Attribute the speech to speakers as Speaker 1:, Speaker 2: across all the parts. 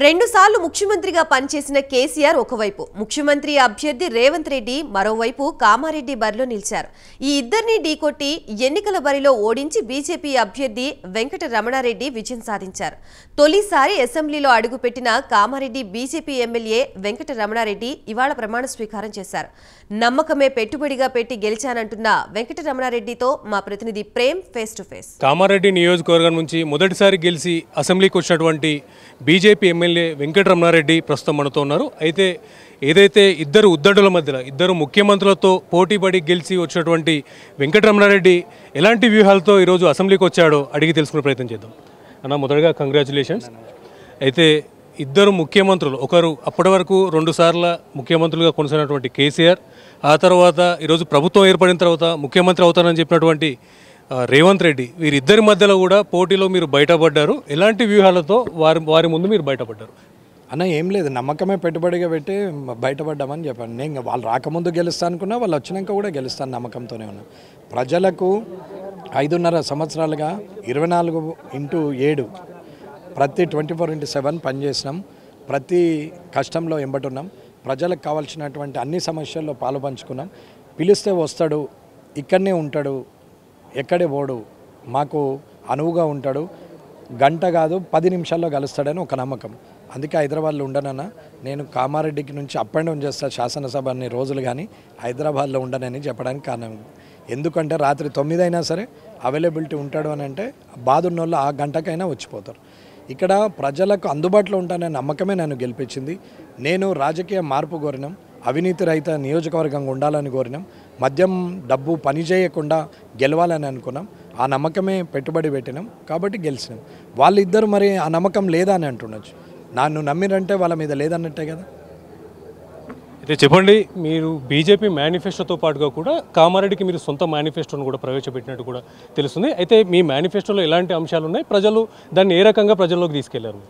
Speaker 1: రెండుసార్లు ముఖ్యమంత్రిగా పనిచేసిన కేసీఆర్ ఒకవైపు, ముఖ్యమంత్రి అభ్యర్థి రేవంత్ రెడ్డి మరోవైపు కామారెడ్డి బరిలో నిలిచారు. ఈ ఇద్దరిని ఢీకొట్టి ఎన్నికల బరిలో ఓడించి బీజేపీ అభ్యర్థి వెంకట రమణారెడ్డి విజయం సాధించారు. తొలిసారి అసెంబ్లీలో అడుగుపెట్టిన కామారెడ్డి బీజేపీ ఎమ్మెల్యే వెంకట రమణారెడ్డి ఇవాళ ప్రమాణ స్వీకారం చేశారు. నమ్మకమే పెట్టుబడిగా పెట్టి గెలిచానంటున్న వెంకట రమణారెడ్డితో మా ప్రతినిధి Prem face to face.
Speaker 2: Kamareddy నియోజకవర్గం నుంచి మొదటిసారి గెలిచి అసెంబ్లీకి వచ్చినటువంటి బీజేపీ ఎమ్మెల్యే వెంకట రమణారెడ్డి ప్రస్తుతం మనతో ఉన్నారు. అయితే ఏదైతే ఇద్దరు ఉద్దడుల మధ్యలో ఇద్దరు ముఖ్యమంత్రులతో పోటీపడి గెలిచి వచ్చినటువంటి వెంకట రమణారెడ్డి ఎలాంటి వ్యూహాలతో ఈరోజు అసెంబ్లీకి వచ్చాడో అడిగి తెలుసుకునే ప్రయత్నం చేద్దాం. అన్న, మొదటగా కంగ్రాచులేషన్స్. అయితే ఇద్దరు ముఖ్యమంత్రులు, ఒకరు అప్పటి వరకు 2 సార్ల ముఖ్యమంత్రులుగా కొనసాగినటువంటి కేసీఆర్, ఆ తర్వాత ఈరోజు ప్రభుత్వం ఏర్పడిన తర్వాత ముఖ్యమంత్రి అవుతానని చెప్పినటువంటి రేవంత్ రెడ్డి, వీరిద్దరి మధ్యలో కూడా పోటీలో మీరు బయటపడ్డారు. ఎలాంటి వ్యూహాలతో వారి ముందు మీరు బయటపడ్డారు?
Speaker 3: అన్న, ఏం లేదు, నమ్మకమే పెట్టుబడిగా పెట్టి బయటపడ్డామని చెప్పాను. నేను వాళ్ళు రాకముందు గెలుస్తాను అనుకున్నా, వాళ్ళు వచ్చినాక కూడా గెలుస్తాను నమ్మకంతోనే ఉన్నా. ప్రజలకు 5.5 సంవత్సరాలుగా 24x7 ప్రతి 24x7 పనిచేసినాం. ప్రతి కష్టంలో ఎంబటున్నాం. ప్రజలకు కావాల్సినటువంటి అన్ని సమస్యల్లో పాలు పంచుకున్నాం. పిలిస్తే వస్తాడు, ఇక్కడనే ఉంటాడు, ఎక్కడే పోడు, మాకు అనువుగా ఉంటాడు. గంట కాదు 10 నిమిషాల్లో కలుస్తాడని ఒక నమ్మకం. అందుకే హైదరాబాద్లో ఉండనన్నా. నేను కామారెడ్డికి నుంచి అప్ అండ్ డౌన్ చేస్తా శాసనసభ అన్ని రోజులు, కానీ హైదరాబాద్లో ఉండనని చెప్పడానికి కారణం. ఎందుకంటే రాత్రి 9 అయినా సరే అవైలబిలిటీ ఉంటాడు అని అంటే బాధ ఉన్న వాళ్ళు ఆ గంటకైనా వచ్చిపోతారు. ఇక్కడ ప్రజలకు అందుబాటులో ఉంటాననే నమ్మకమే నన్ను గెలిపించింది. నేను రాజకీయ మార్పు కోరినాం, అవినీతి రహిత నియోజకవర్గంగా ఉండాలని కోరినాం, మద్యం డబ్బు పని చేయకుండా గెలవాలని అనుకున్నాం. ఆ నమ్మకమే పెట్టుబడి పెట్టినాం కాబట్టి గెలిచినాం. వాళ్ళిద్దరు మరి ఆ నమ్మకం లేదా అని అంటుండొచ్చు. నన్ను నమ్మిరంటే వాళ్ళ మీద లేదన్నట్టే కదా.
Speaker 2: అయితే చెప్పండి, మీరు బీజేపీ మేనిఫెస్టోతో పాటుగా కూడా కామారెడ్డికి మీరు సొంత మేనిఫెస్టోను కూడా ప్రవేశపెట్టినట్టు కూడా తెలుస్తుంది. అయితే మీ మేనిఫెస్టోలో ఎలాంటి అంశాలు ఉన్నాయి, ప్రజలు దాన్ని ఏ రకంగా ప్రజల్లోకి తీసుకెళ్లారు?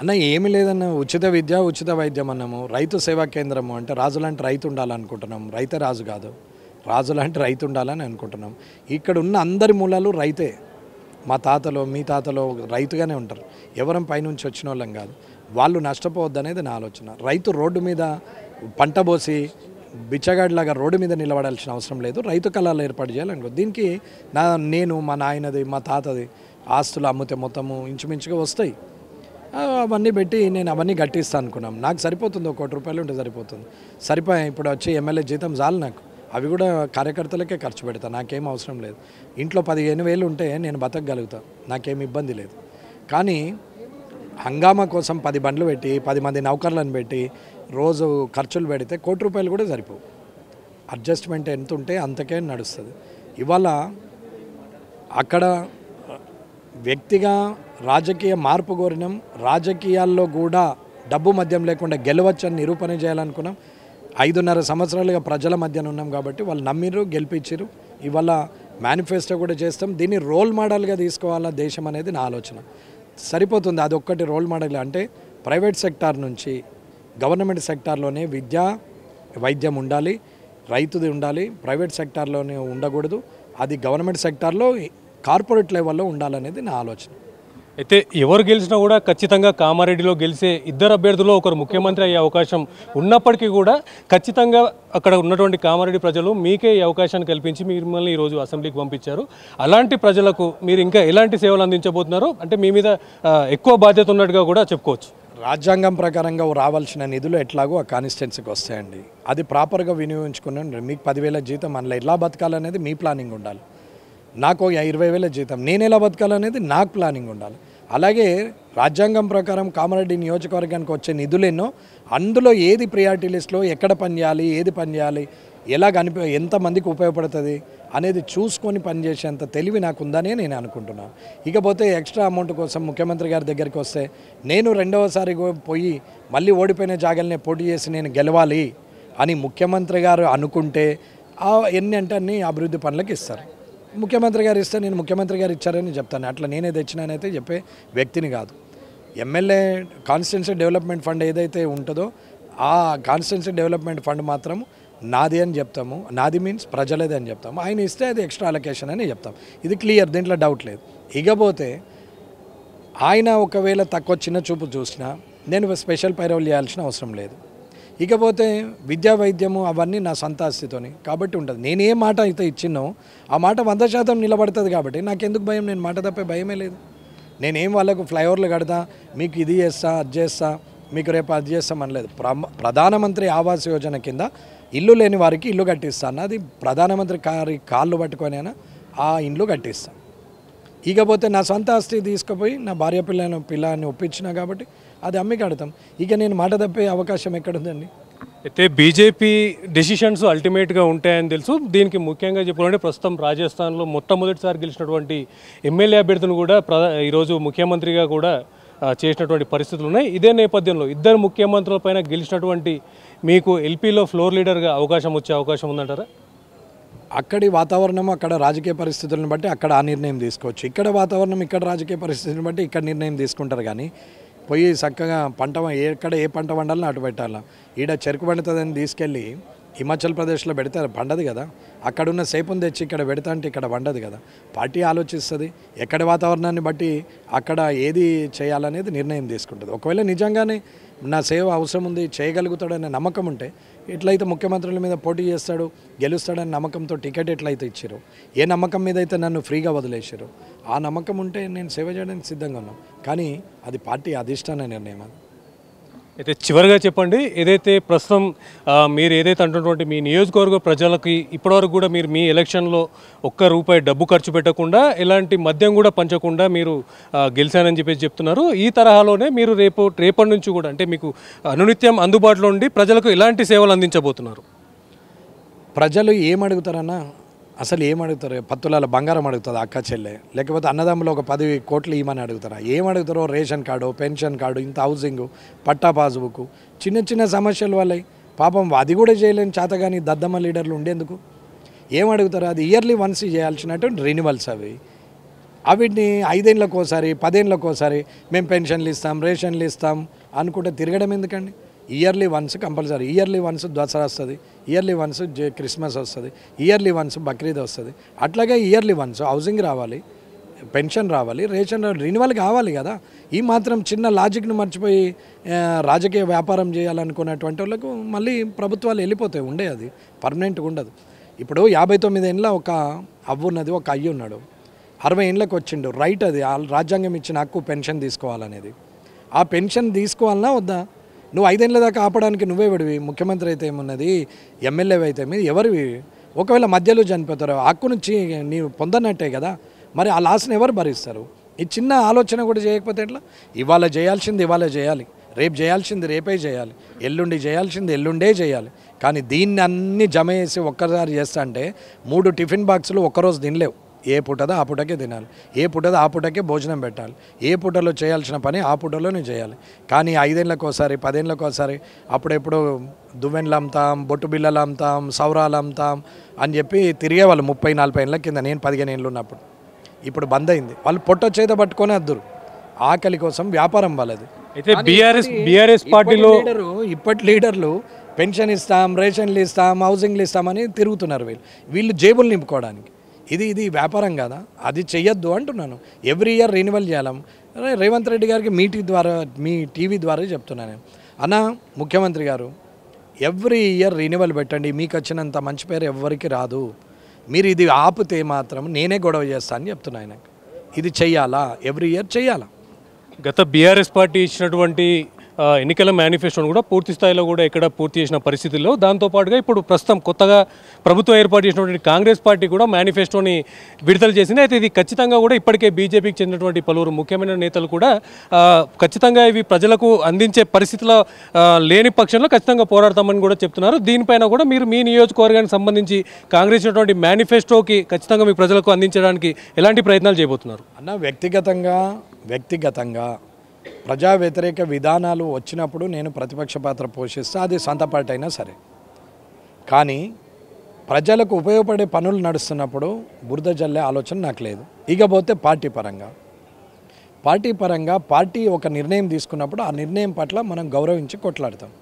Speaker 3: అన్న, ఏమీ లేదన్న, ఉచిత విద్య, ఉచిత వైద్యం అన్నాము, రైతు సేవా కేంద్రము, అంటే రాజు లాంటి రైతు ఉండాలనుకుంటున్నాం. రైతే రాజు కాదు, రాజు లాంటి రైతు ఉండాలని అనుకుంటున్నాం. ఇక్కడ ఉన్న అందరి మూలాలు రైతే. మా తాతలో మీ తాతలో రైతుగానే ఉంటారు. ఎవరం పైనుంచి వచ్చిన వాళ్ళం కాదు. వాళ్ళు నష్టపోవద్దు అనేది నా ఆలోచన. రైతు రోడ్డు మీద పంట పోసి బిచ్చగాడిలాగా రోడ్డు మీద నిలబడాల్సిన అవసరం లేదు. రైతు కళాలు ఏర్పాటు చేయాలనుకో. దీనికి నేను మా నాయనది మా తాతది ఆస్తులు అమ్మితే మొత్తము ఇంచుమించుగా వస్తాయి. అవన్నీ పెట్టి నేను అవన్నీ గట్టిస్తాను అనుకున్నాం. నాకు సరిపోతుంది, 1 కోటి రూపాయలు ఉంటే సరిపోతుంది. ఇప్పుడు వచ్చి ఎమ్మెల్యే జీతం చాలు నాకు. అవి కూడా కార్యకర్తలకే ఖర్చు పెడతాను, నాకేం అవసరం లేదు. ఇంట్లో 15,000 ఉంటే నేను బతకగలుగుతాను, నాకేం ఇబ్బంది లేదు. కానీ హంగామా కోసం 10 బండ్లు పెట్టి 10 మంది నౌకర్లను పెట్టి రోజు ఖర్చులు పెడితే 1 కోటి రూపాయలు కూడా సరిపోవు. అడ్జస్ట్మెంట్ ఎంత ఉంటే అంతకే నడుస్తుంది. ఇవాళ అక్కడ వ్యక్తిగా రాజకీయ మార్పు కోరినాం. రాజకీయాల్లో కూడా డబ్బు మద్యం లేకుండా గెలవచ్చని నిరూపణ చేయాలనుకున్నాం. 5.5 సంవత్సరాలుగా ప్రజల మధ్యన ఉన్నాం కాబట్టి వాళ్ళు నమ్మిరు, గెలిపించారు. ఇవాళ మేనిఫెస్టో కూడా చేస్తాం. దీన్ని రోల్ మోడల్గా తీసుకోవాలా దేశం అనేది నా ఆలోచన. సరిపోతుంది అది ఒక్కటి రోల్ మోడల్. అంటే ప్రైవేట్ సెక్టార్ నుంచి గవర్నమెంట్ సెక్టార్లోనే విద్య వైద్యం ఉండాలి, రైతుది ఉండాలి. ప్రైవేట్ సెక్టార్లోనే ఉండకూడదు. అది గవర్నమెంట్ సెక్టార్లో కార్పొరేట్ లెవెల్లో ఉండాలనేది నా ఆలోచన.
Speaker 2: అయితే ఎవరు గెలిచినా కూడా ఖచ్చితంగా కామారెడ్డిలో గెలిచే ఇద్దరు అభ్యర్థుల్లో ఒకరు ముఖ్యమంత్రి అయ్యే అవకాశం ఉన్నప్పటికీ కూడా ఖచ్చితంగా అక్కడ ఉన్నటువంటి కామారెడ్డి ప్రజలు మీకే ఈ అవకాశాన్ని కల్పించి మిమ్మల్ని ఈరోజు అసెంబ్లీకి పంపించారు. అలాంటి ప్రజలకు మీరు ఇంకా ఎలాంటి సేవలు అందించబోతున్నారు? అంటే మీ మీద ఎక్కువ బాధ్యత ఉన్నట్టుగా కూడా చెప్పుకోవచ్చు.
Speaker 3: రాజ్యాంగం ప్రకారంగా రావాల్సిన నిధులు ఎట్లాగో ఆ కాన్స్టిట్యున్సీకి వస్తాయండి. అది ప్రాపర్గా వినియోగించుకున్నాను. మీకు 10,000 జీతం అందులో ఎలా బతకాలనేది మీ ప్లానింగ్ ఉండాలి. నాకు 20,000 జీతం నేను ఎలా బతకాలనేది నాకు ప్లానింగ్ ఉండాలి. అలాగే రాజ్యాంగం ప్రకారం కామారెడ్డి నియోజకవర్గానికి వచ్చే నిధులెన్నో, అందులో ఏది ప్రియారిటీ లిస్ట్లో ఎక్కడ పనిచేయాలి, ఏది పనిచేయాలి, ఎలా ఎంతమందికి ఉపయోగపడుతుంది అనేది చూసుకొని పనిచేసేంత తెలివి నాకు ఉందనే నేను అనుకుంటున్నాను. ఇకపోతే ఎక్స్ట్రా అమౌంట్ కోసం ముఖ్యమంత్రి గారి దగ్గరికి వస్తే నేను 2వసారి పోయి మళ్ళీ ఓడిపోయిన జాగాలనే పోటీ చేసి నేను గెలవాలి అని ముఖ్యమంత్రి గారు అనుకుంటే ఎన్ని అంటే అన్ని అభివృద్ధి పనులకు ఇస్తారు. ముఖ్యమంత్రి గారు ఇస్తే నేను ముఖ్యమంత్రి గారు ఇచ్చారని చెప్తాను. అట్లా నేనే తెచ్చినానైతే చెప్పే వ్యక్తిని కాదు. ఎమ్మెల్యే కాన్స్టిట్యున్సీ డెవలప్మెంట్ ఫండ్ ఏదైతే ఉంటుందో ఆ కాన్స్టిట్యున్సీ డెవలప్మెంట్ ఫండ్ మాత్రం నాది అని చెప్తాము. నాది మీన్స్ ప్రజలది అని చెప్తాము. ఆయన ఇస్తే అది ఎక్స్ట్రా అలొకేషన్ అని చెప్తాం. ఇది క్లియర్, దీంట్లో డౌట్ లేదు. ఇకపోతే ఆయన ఒకవేళ తక్కువ చిన్న చూపు చూసినా నేను స్పెషల్ పైరవులు చేయాల్సిన అవసరం లేదు. ఇకపోతే విద్యా వైద్యము అవన్నీ నా సొంత ఆస్తితోని కాబట్టి ఉంటుంది. నేను ఏ మాట అయితే ఇచ్చినో ఆ మాట 100% నిలబడుతుంది కాబట్టి నాకెందుకు భయం, నేను మాట తప్పే భయమే లేదు. నేనేం వాళ్ళకు ఫ్లైఓవర్లు కడతా, మీకు ఇది చేస్తా అది చేస్తా, మీకు రేపు అది చేస్తాం అనలేదు. ప్రధానమంత్రి ఆవాస్ యోజన కింద ఇల్లు లేని వారికి ఇల్లు కట్టిస్తాను. అది ప్రధానమంత్రి కాళ్ళు పట్టుకొని ఆ ఇండ్లు కట్టిస్తాను. ఇకపోతే నా సొంత ఆస్తి తీసుకుపోయి నా భార్య పిల్లని ఒప్పించినా కాబట్టి అది అమ్మి కడతాం. ఇక నేను మాట తప్పే అవకాశం ఎక్కడుందండి?
Speaker 2: అయితే బీజేపీ డెసిషన్స్ అల్టిమేట్గా ఉంటాయని తెలుసు. దీనికి ముఖ్యంగా చెప్పాలంటే ప్రస్తుతం రాజస్థాన్లో మొట్టమొదటిసారి గెలిచినటువంటి ఎమ్మెల్యే అభ్యర్థిని కూడా ఈరోజు ముఖ్యమంత్రిగా కూడా చేసినటువంటి పరిస్థితులు ఉన్నాయి. ఇదే నేపథ్యంలో ఇద్దరు ముఖ్యమంత్రుల పైన గెలిచినటువంటి మీకు ఎల్పీలో ఫ్లోర్ లీడర్గా అవకాశం వచ్చే అవకాశం ఉందంటారా?
Speaker 3: అక్కడి వాతావరణం, అక్కడ రాజకీయ పరిస్థితులను బట్టి అక్కడ ఆ నిర్ణయం తీసుకోవచ్చు. ఇక్కడ వాతావరణం, ఇక్కడ రాజకీయ పరిస్థితులను బట్టి ఇక్కడ నిర్ణయం తీసుకుంటారు. కానీ పోయి చక్కగా ఎక్కడ ఏ పంట పండాలని అటు పెట్టాలా. ఈడ చెరుకు పండుతుందని తీసుకెళ్ళి హిమాచల్ ప్రదేశ్లో పెడితే పండదు కదా. అక్కడున్న సేపుని తెచ్చి ఇక్కడ పెడతా అంటే ఇక్కడ పండదు కదా. పార్టీ ఆలోచిస్తుంది, ఎక్కడి వాతావరణాన్ని బట్టి అక్కడ ఏది చేయాలనేది నిర్ణయం తీసుకుంటుంది. ఒకవేళ నిజంగానే నా సేవ అవసరం ఉంది, చేయగలుగుతాడనే నమ్మకం ఉంటే ఎట్లయితే ముఖ్యమంత్రుల మీద పోటీ చేస్తాడు, గెలుస్తాడనే నమ్మకంతో టికెట్ ఎట్లయితే ఇచ్చారో, ఏ నమ్మకం మీద అయితే నన్ను ఫ్రీగా వదిలేసారో ఆ నమ్మకం ఉంటే నేను సేవ చేయడానికి సిద్ధంగా ఉన్నాను. కానీ అది పార్టీ అధిష్టాన నిర్ణయం. అది
Speaker 2: అయితే చివరిగా చెప్పండి, ఏదైతే ప్రస్తుతం మీరు ఏదైతే అంటున్నటువంటి మీ నియోజకవర్గ ప్రజలకి ఇప్పటివరకు కూడా మీరు మీ ఎలక్షన్లో ₹1 డబ్బు ఖర్చు పెట్టకుండా ఎలాంటి మద్యం కూడా పంచకుండా మీరు గెలిచానని చెప్పేసి చెప్తున్నారు. ఈ తరహాలోనే మీరు రేపటి నుంచి కూడా అంటే మీకు అనునిత్యం అందుబాటులో ఉండి ప్రజలకు ఎలాంటి సేవలు అందించబోతున్నారు?
Speaker 3: ప్రజలు ఏమడుగుతారన్నా, అసలు ఏమడుగుతారు? 10 తులాల బంగారం అడుగుతుంది అక్క చెల్లె, లేకపోతే అన్నదమ్ములు ఒక 10 కోట్లు ఇవ్వమని అడుగుతారా? ఏమడుగుతారో రేషన్ కార్డు, పెన్షన్ కార్డు, ఇంత హౌసింగ్, పట్టా పాస్బుక్, చిన్న చిన్న సమస్యలు వాళ్ళవి. పాపం అది కూడా చేయలేని చేతగాని దద్దమ్మ లీడర్లు ఉండేందుకు ఏమడుగుతారు? అది ఇయర్లీ వన్స్ చేయాల్సినటువంటి రెన్యువల్స్ అవి. వీటిని 5 ఏళ్ళకోసారి 10 ఏళ్ళకోసారి మేము పెన్షన్లు ఇస్తాం, రేషన్లు ఇస్తాం అనుకుంటే తిరగడం ఎందుకండి? Yearly once compulsory. Yearly once Dasara వస్తుంది, ఇయర్లీ వన్స్ క్రిస్మస్ వస్తుంది, ఇయర్లీ వన్స్ బక్రీద్ వస్తుంది. అట్లాగే ఇయర్లీ వన్స్ హౌసింగ్ రావాలి, పెన్షన్ రావాలి, రేషన్ రెన్యువల్ కావాలి కదా. ఈ మాత్రం చిన్న లాజిక్ను మర్చిపోయి రాజకీయ వ్యాపారం చేయాలనుకున్నటువంటి వాళ్ళకు మళ్ళీ ప్రభుత్వాలు వెళ్ళిపోతాయి. ఉండే అది పర్మనెంట్గా ఉండదు. ఇప్పుడు 59 ఏళ్ళ ఒక అవ్వున్నది, ఒక అయ్యి ఉన్నాడు, 60 ఏళ్ళకి వచ్చిండు. రైట్, అది రాజ్యాంగం ఇచ్చిన హక్కు పెన్షన్ తీసుకోవాలనేది. ఆ పెన్షన్ తీసుకోవాలన్నా వద్దా? నువ్వు 5 ఏళ్ళ దాకా ఆపడానికి నువ్వే విడివి. ముఖ్యమంత్రి అయితే ఏమున్నది, ఎమ్మెల్యే అయితే మీద ఎవరివి? ఒకవేళ మధ్యలో చనిపోతారు, హక్కు నుంచి నీవు పొందనట్టే కదా. మరి ఆ లాస్ని ఎవరు భరిస్తారు? ఈ చిన్న ఆలోచన కూడా చేయకపోతే ఎట్లా? ఇవాళ చేయాల్సింది ఇవాళ చేయాలి, రేపు చేయాల్సింది రేపే చేయాలి, ఎల్లుండి చేయాల్సింది ఎల్లుండే చేయాలి. కానీ దీన్ని అన్నీ జమ చేసి ఒక్కసారి చేస్తా అంటే 3 టిఫిన్ బాక్సులు ఒక్కరోజు తినలేవు. ఏ పూటదో ఆ పూటకే తినాలి, ఏ పూటదో ఆ పూటకే భోజనం పెట్టాలి, ఏ పూటలో చేయాల్సిన పని ఆ పూటలోనే చేయాలి. కానీ 5 ఏళ్ళకోసారి 10 ఏళ్ళకోసారి అప్పుడెప్పుడు దువ్వెన్లు అమ్ముతాం, బొట్టు బిళ్ళలు అమ్ముతాం, సౌరాలు అమ్ముతాం అని చెప్పి తిరిగేవాళ్ళు 30-40 ఏళ్ళ కింద. నేను 15 ఏళ్ళు ఉన్నప్పుడు. ఇప్పుడు బంద్ అయింది. వాళ్ళు పొట్ట చేత పట్టుకొని అద్దురు. ఆకలి కోసం వ్యాపారం వాళ్ళది.
Speaker 2: అయితే బీఆర్ఎస్ పార్టీలో
Speaker 3: ఇప్పటి లీడర్లు పెన్షన్ ఇస్తాం, రేషన్లు ఇస్తాం, హౌసింగ్లు ఇస్తామని తిరుగుతున్నారు. వీళ్ళు జేబులు నింపుకోవడానికి. ఇది వ్యాపారం కదా, అది చెయ్యొద్దు అంటున్నాను. ఎవ్రీ ఇయర్ రెన్యువల్ చేయాలి. రేవంత్ రెడ్డి గారికి మీ టీవీ ద్వారా చెప్తున్నాను, అన్న ముఖ్యమంత్రి గారు ఎవ్రీ ఇయర్ రెన్యువల్ పెట్టండి, మీకు వచ్చినంత మంచి పేరు ఎవ్వరికి రాదు. మీరు ఇది ఆపితే మాత్రం నేనే గొడవ చేస్తాను అని చెప్తున్నా ఆయనకు. ఇది చెయ్యాలా, ఎవ్రీ ఇయర్ చెయ్యాలా.
Speaker 2: గత బీఆర్ఎస్ పార్టీ ఇచ్చినటువంటి ఎన్నికల మేనిఫెస్టోను కూడా పూర్తి స్థాయిలో కూడా ఎక్కడ పూర్తి చేసిన పరిస్థితుల్లో, దాంతోపాటుగా ఇప్పుడు ప్రస్తుతం కొత్తగా ప్రభుత్వం ఏర్పాటు చేసినటువంటి కాంగ్రెస్ పార్టీ కూడా మేనిఫెస్టోని విడుదల చేసింది. అయితే ఇది ఖచ్చితంగా కూడా ఇప్పటికే బీజేపీకి చెందినటువంటి పలువురు ముఖ్యమైన నేతలు కూడా ఖచ్చితంగా ఇవి ప్రజలకు అందించే పరిస్థితుల్లో లేని పక్షంలో ఖచ్చితంగా పోరాడతామని కూడా చెప్తున్నారు. దీనిపైన కూడా మీరు మీ నియోజకవర్గానికి సంబంధించి కాంగ్రెస్ ఇచ్చినటువంటి మేనిఫెస్టోకి ఖచ్చితంగా మీ ప్రజలకు అందించడానికి ఎలాంటి ప్రయత్నాలు చేయబోతున్నారు?
Speaker 3: అన్న వ్యక్తిగతంగా ప్రజా వ్యతిరేక విధానాలు వచ్చినప్పుడు నేను ప్రతిపక్ష పాత్ర పోషిస్తా, అది సొంత పార్టీ అయినా సరే. కానీ ప్రజలకు ఉపయోగపడే పనులు నడుస్తున్నప్పుడు బురద జల్లే ఆలోచన నాకు లేదు. ఇకపోతే పార్టీ పరంగా పార్టీ ఒక నిర్ణయం తీసుకున్నప్పుడు ఆ నిర్ణయం పట్ల మనం గౌరవించి కొట్లాడతాం.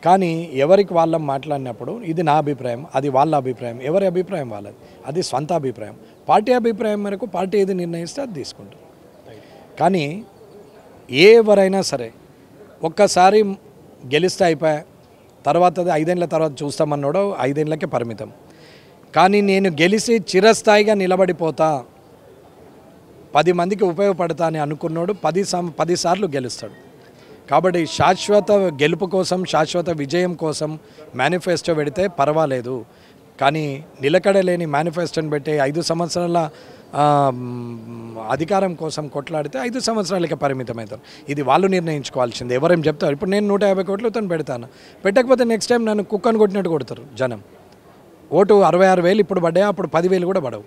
Speaker 3: కానీ ఎవరికి వాళ్ళం మాట్లాడినప్పుడు ఇది నా అభిప్రాయం, అది వాళ్ళ అభిప్రాయం, ఎవరి అభిప్రాయం వాళ్ళది, అది సొంత అభిప్రాయం. పార్టీ అభిప్రాయం మేరకు పార్టీ ఏది నిర్ణయిస్తే అది తీసుకుంటాం. కానీ ఎవరైనా సరే ఒక్కసారి గెలిస్తే అయిపోయా, తర్వాత 5 ఏళ్ల తర్వాత చూస్తామన్నాడో 5 ఏళ్ళకే పరిమితం. కానీ నేను గెలిచి చిరస్థాయిగా నిలబడిపోతా, 10 మందికి ఉపయోగపడతా అని అనుకున్నాడు 10 సార్లు గెలుస్తాడు. కాబట్టి శాశ్వత గెలుపు కోసం, శాశ్వత విజయం కోసం మేనిఫెస్టో పెడితే పర్వాలేదు. కానీ నిలకడలేని మేనిఫెస్టోని పెట్టి 5 సంవత్సరాల అధికారం కోసం కొట్లాడితే 5 సంవత్సరాలకే పరిమితం అవుతారు. ఇది వాళ్ళు నిర్ణయించుకోవాల్సింది. ఎవరేం చెప్తారు? ఇప్పుడు నేను 150 కోట్లతో పెడతాను, పెట్టకపోతే నెక్స్ట్ టైం నన్ను కుక్కను కొట్టినట్టు కొడతారు జనం. ఓటు 66,000 ఇప్పుడు పడ్డాయి, అప్పుడు 10,000 కూడా పడవు.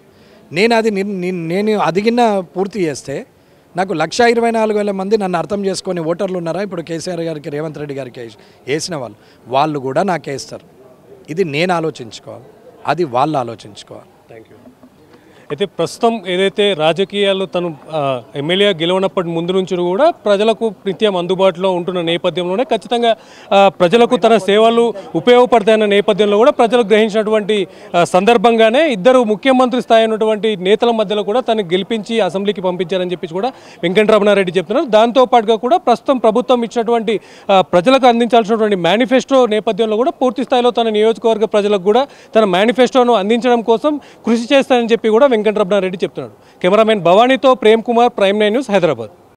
Speaker 3: నేను అదిగిన పూర్తి చేస్తే నాకు 1,24,000 మంది నన్ను అర్థం చేసుకొని ఓటర్లు ఉన్నారా ఇప్పుడు కేసీఆర్ గారికి, రేవంత్ రెడ్డి గారికి వేసిన వాళ్ళు కూడా నాకు వేస్తారు. ఇది నేను ఆలోచించుకోవాలి, అది వాళ్ళు ఆలోచించుకోవాలి.
Speaker 2: Thank you. అయితే ప్రస్తుతం ఏదైతే రాజకీయాల్లో తను ఎమ్మెల్యే గెలవనప్పటి ముందు నుంచి కూడా ప్రజలకు నిత్యం అందుబాటులో ఉంటున్న నేపథ్యంలోనే ఖచ్చితంగా ప్రజలకు తన సేవలు ఉపయోగపడతాయన్న నేపథ్యంలో కూడా ప్రజలు గ్రహించినటువంటి సందర్భంగానే ఇద్దరు ముఖ్యమంత్రి స్థాయి ఉన్నటువంటి నేతల మధ్యలో కూడా తను గెలిపించి అసెంబ్లీకి పంపించారని చెప్పేసి కూడా వెంకటరమణారెడ్డి చెప్తున్నారు. దాంతోపాటుగా కూడా ప్రస్తుతం ప్రభుత్వం ఇచ్చినటువంటి ప్రజలకు అందించాల్సినటువంటి మేనిఫెస్టో నేపథ్యంలో కూడా పూర్తి స్థాయిలో తన నియోజకవర్గ ప్రజలకు కూడా తన మేనిఫెస్టోను అందించడం కోసం కృషి చేస్తానని చెప్పి కూడా వెంకటరమణారెడ్డి చెప్తున్నాడు. కెమెరామెన్ భవానీతో ప్రేమ్ కుమార్, ప్రైమ్ 9 న్యూస్, హైదరాబాద్.